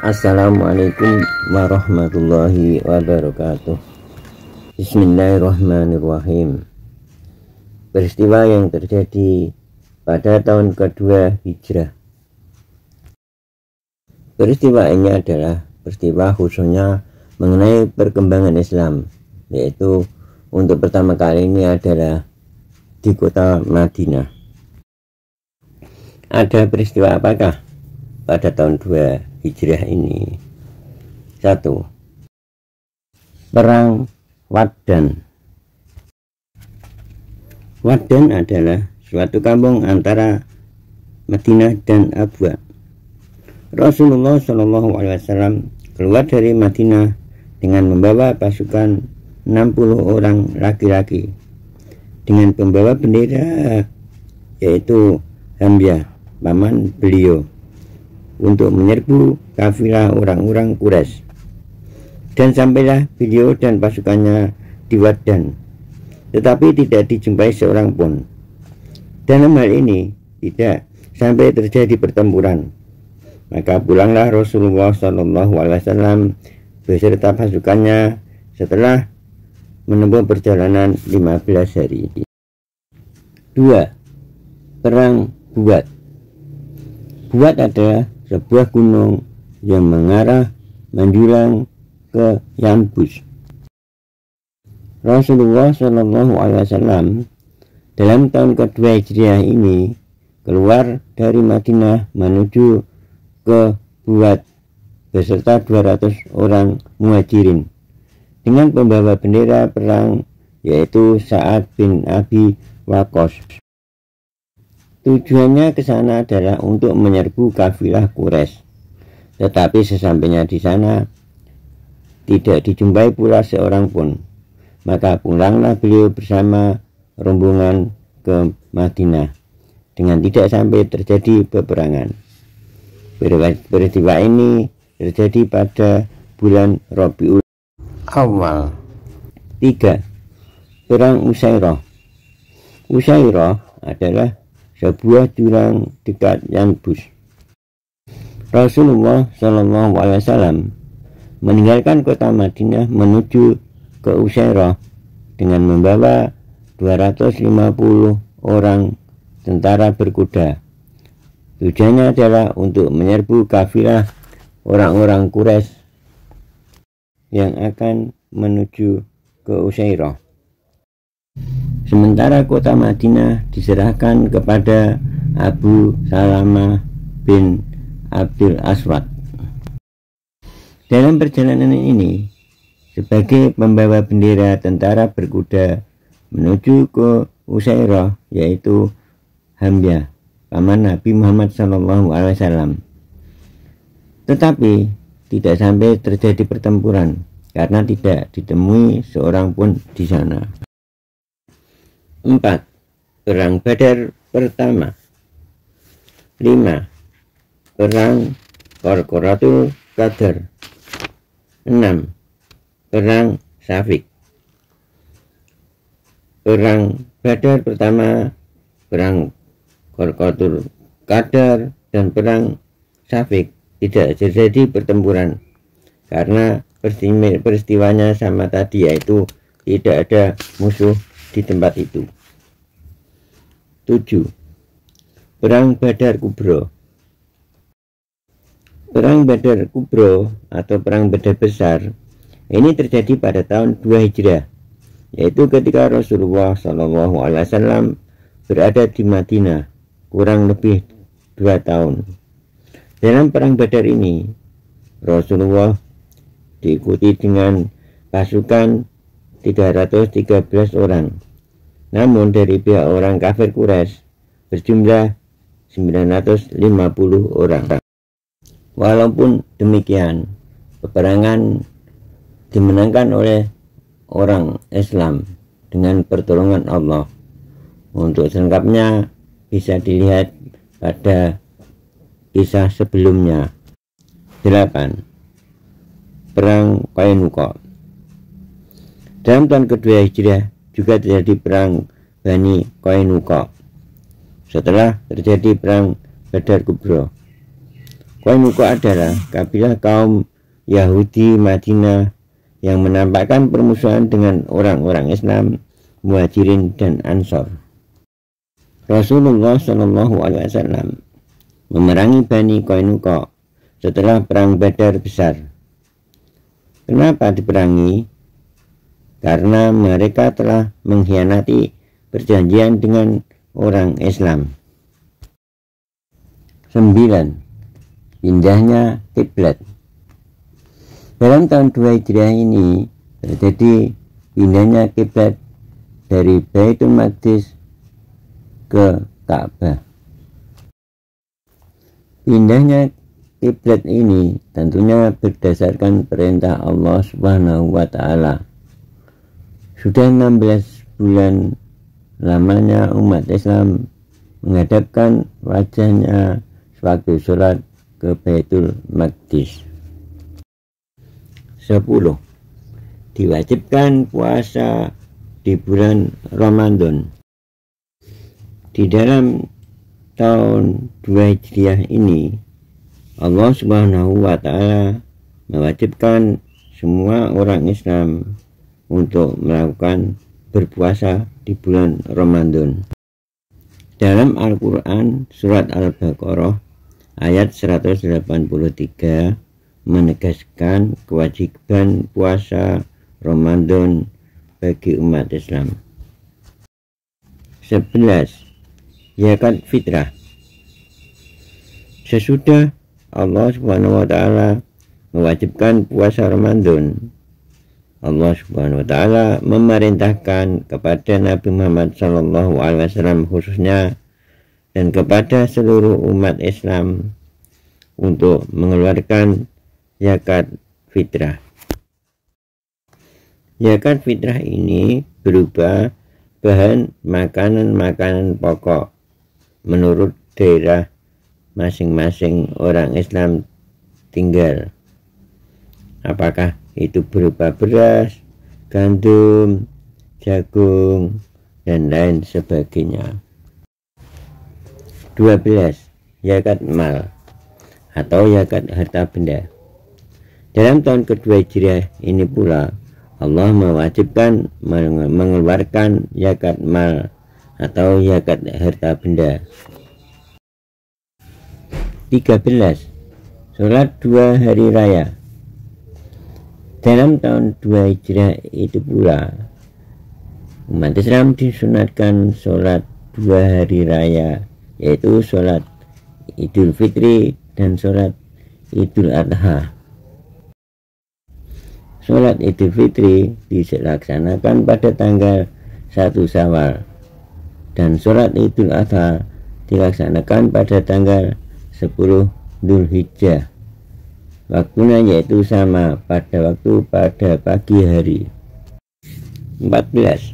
Assalamualaikum warahmatullahi wabarakatuh. Bismillahirrahmanirrahim. Peristiwa yang terjadi pada tahun kedua Hijrah. Peristiwa ini adalah peristiwa khususnya mengenai perkembangan Islam, yaitu untuk pertama kali ini adalah di kota Madinah. Ada peristiwa apakah pada tahun 2 Hijrah ini? 1. Perang Waddan. Waddan adalah suatu kampung antara Madinah dan Abwa. Rasulullah SAW keluar dari Madinah dengan membawa pasukan 60 orang laki-laki dengan pembawa bendera, yaitu Hamzah, paman beliau, untuk menyerbu kafilah orang-orang Quraisy. Dan sampailah beliau dan pasukannya di Waddan, tetapi tidak dijumpai seorang pun. Dalam hal ini tidak sampai terjadi pertempuran. Maka pulanglah Rasulullah SAW beserta pasukannya setelah menempuh perjalanan 15 hari. 2. Perang Buat. Buat adalah sebuah gunung yang mengarah menjulang ke Yambus. Rasulullah SAW dalam tahun kedua Hijriah ini keluar dari Madinah menuju ke Buat beserta 200 orang muhajirin dengan pembawa bendera perang, yaitu Sa'ad bin Abi Waqqas. Tujuannya ke sana adalah untuk menyerbu kafilah Quraisy. Tetapi sesampainya di sana tidak dijumpai pula seorang pun. Maka pulanglah beliau bersama rombongan ke Madinah dengan tidak sampai terjadi peperangan. Peristiwa ini terjadi pada bulan Rabiul Awal. 3. Perang Usairah. Usairah adalah sebuah jurang dekat Yambus. Rasulullah SAW meninggalkan kota Madinah menuju ke Usairah dengan membawa 250 orang tentara berkuda. Tujuannya adalah untuk menyerbu kafilah orang-orang Quraisy yang akan menuju ke Usairah. Sementara kota Madinah diserahkan kepada Abu Salamah bin Abdul Aswad. Dalam perjalanan ini, sebagai pembawa bendera tentara berkuda menuju ke Usairah, yaitu Hamzah, paman Nabi Muhammad SAW. Tetapi tidak sampai terjadi pertempuran karena tidak ditemui seorang pun di sana. 4. Perang Badar pertama. 5. Perang Qorqoratul Qadar. 6. Perang Safik. Perang Badar pertama, perang Qorqoratul Qadar, dan perang Safik tidak terjadi pertempuran karena peristiwanya sama tadi, yaitu tidak ada musuh di tempat itu. 7. Perang Badar Kubro. Perang Badar Kubro atau perang Badar besar ini terjadi pada tahun 2 Hijrah, yaitu ketika Rasulullah SAW berada di Madinah kurang lebih 2 tahun. Dalam perang Badar ini Rasulullah diikuti dengan pasukan 313 orang. Namun dari pihak orang kafir Quraisy berjumlah 950 orang. Walaupun demikian, peperangan dimenangkan oleh orang Islam dengan pertolongan Allah. Untuk selengkapnya bisa dilihat pada kisah sebelumnya. 8. Perang Qainuqa. Dalam tahun kedua Hijriah juga terjadi perang Bani Qainuqa setelah terjadi perang Badar Kubro. Qainuqa adalah kabilah kaum Yahudi Madinah yang menampakkan permusuhan dengan orang-orang Islam, Muhajirin dan Ansor. Rasulullah SAW memerangi Bani Qainuqa setelah perang Badar besar. Kenapa diperangi? Karena mereka telah mengkhianati perjanjian dengan orang Islam. 9. Pindahnya kiblat. Dalam tahun 2 Hijriah ini terjadi pindahnya kiblat dari Baitul Maqdis ke Ka'bah. Pindahnya kiblat ini tentunya berdasarkan perintah Allah Subhanahu wa Ta'ala. Sudah 16 bulan lamanya umat Islam menghadapkan wajahnya sewaktu sholat ke Baitul Maqdis. 10. Diwajibkan puasa di bulan Ramadan. Di dalam tahun 2 Hijriah ini Allah Subhanahu wa Ta'ala mewajibkan semua orang Islam untuk melakukan berpuasa di bulan Ramadan. Dalam Al-Quran surat Al-Baqarah ayat 183 menegaskan kewajiban puasa Ramadan bagi umat Islam. 11. Zakat fitrah. Sesudah Allah Subhanahu wa Ta'ala mewajibkan puasa Ramadan, Allah Subhanahu wa Ta'ala memerintahkan kepada Nabi Muhammad SAW khususnya dan kepada seluruh umat Islam untuk mengeluarkan zakat fitrah. Zakat fitrah ini berupa bahan makanan-makanan pokok menurut daerah masing-masing orang Islam tinggal. Apakah itu berupa beras, gandum, jagung, dan lain sebagainya. 12. Zakat mal atau zakat harta benda. Dalam tahun kedua Hijriah ini pula Allah mewajibkan mengeluarkan zakat mal atau zakat harta benda. 13. Sholat 2 hari raya. Dalam tahun 2 Hijriah itu pula umat Islam disunatkan sholat 2 hari raya, yaitu sholat Idul Fitri dan sholat Idul Adha. Sholat Idul Fitri dilaksanakan pada tanggal 1 Syawal dan sholat Idul Adha dilaksanakan pada tanggal 10 Dzulhijjah. Waktunya yaitu sama pada pagi hari. 14.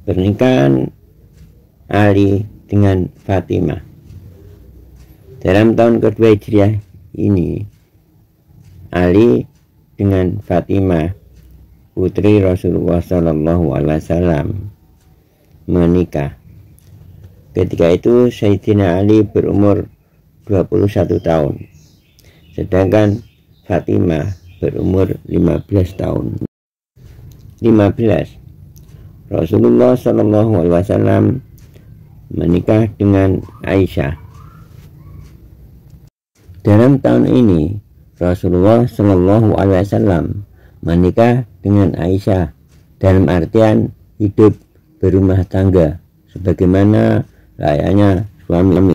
Pernikahan Ali dengan Fatimah. Dalam tahun kedua Hijriah ini Ali dengan Fatimah putri Rasulullah SAW menikah. Ketika itu Sayyidina Ali berumur 21 tahun, sedangkan Fatimah berumur 15 tahun. 15. Rasulullah SAW menikah dengan Aisyah. Dalam tahun ini Rasulullah SAW menikah dengan Aisyah dalam artian hidup berumah tangga sebagaimana layaknya suami.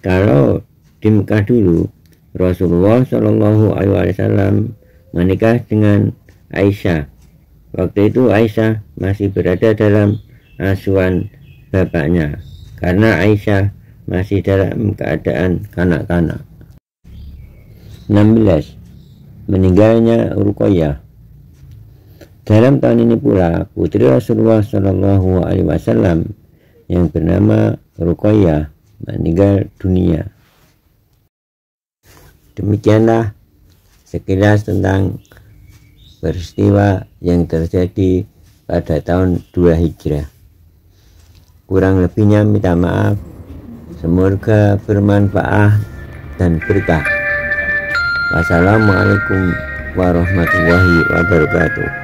Kalau di Mekah dulu Rasulullah SAW menikah dengan Aisyah. Waktu itu Aisyah masih berada dalam asuhan bapaknya karena Aisyah masih dalam keadaan kanak-kanak. 16. Meninggalnya Ruqayyah. Dalam tahun ini pula putri Rasulullah SAW yang bernama Ruqayyah meninggal dunia. Demikianlah sekilas tentang peristiwa yang terjadi pada tahun 2 Hijriah. Kurang lebihnya minta maaf. Semoga bermanfaat. dan berkah. Wassalamualaikum warahmatullahi wabarakatuh.